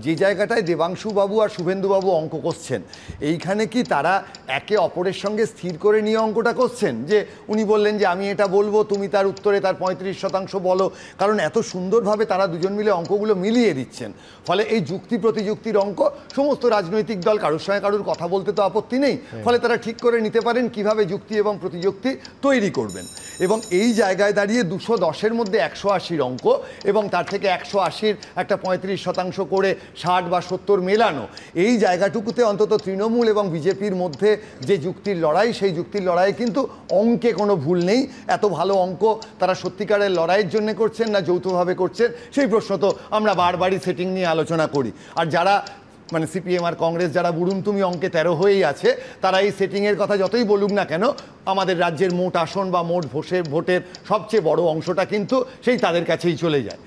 যে জায়গাটায় দেবাংশুবাবু আর শুভেন্দুবাবু অঙ্ক কষছেন, এইখানে কি তারা একে অপরের সঙ্গে স্থির করে নিয়ে অঙ্কটা করছেন? যে উনি বললেন যে আমি এটা বলবো, তুমি তার উত্তরে তার 35% বলো, কারণ এত সুন্দরভাবে তারা দুজন মিলে অঙ্কগুলো মিলিয়ে দিচ্ছেন। ফলে এই যুক্তি প্রতিযুক্তির অঙ্ক সমস্ত রাজনৈতিক দল কারোর সঙ্গে কারোর কথা বলতে তো আপত্তি নেই, ফলে তারা ঠিক করে নিতে পারেন কিভাবে যুক্তি এবং প্রতিযুক্তি তৈরি করবেন। এবং এই জায়গায় দাঁড়িয়ে 210-এর মধ্যে 180-র অঙ্ক এবং তার থেকে 180-র একটা 35% করে 60 বা 70 মেলানো, এই জায়গাটুকুতে অন্তত তৃণমূল এবং বিজেপির মধ্যে যে যুক্তির লড়াই, সেই যুক্তির লড়াইয়ে কিন্তু অঙ্কে কোনো ভুল নেই। এত ভালো অঙ্ক তারা সত্যিকারের লড়াইয়ের জন্য করছেন না যৌথভাবে করছেন, সেই প্রশ্ন তো আমরা বারবারই সেটিং নিয়ে আলোচনা করি। আর যারা মানে সিপিএম আর কংগ্রেস যারা বুড়ুমতুমি অঙ্কে 13 হয়েই আছে, তারা এই সেটিংয়ের কথা যতই বলুক না কেন, আমাদের রাজ্যের মোট আসন বা মোট ভোটের সবচেয়ে বড় অংশটা কিন্তু সেই তাদের কাছেই চলে যায়।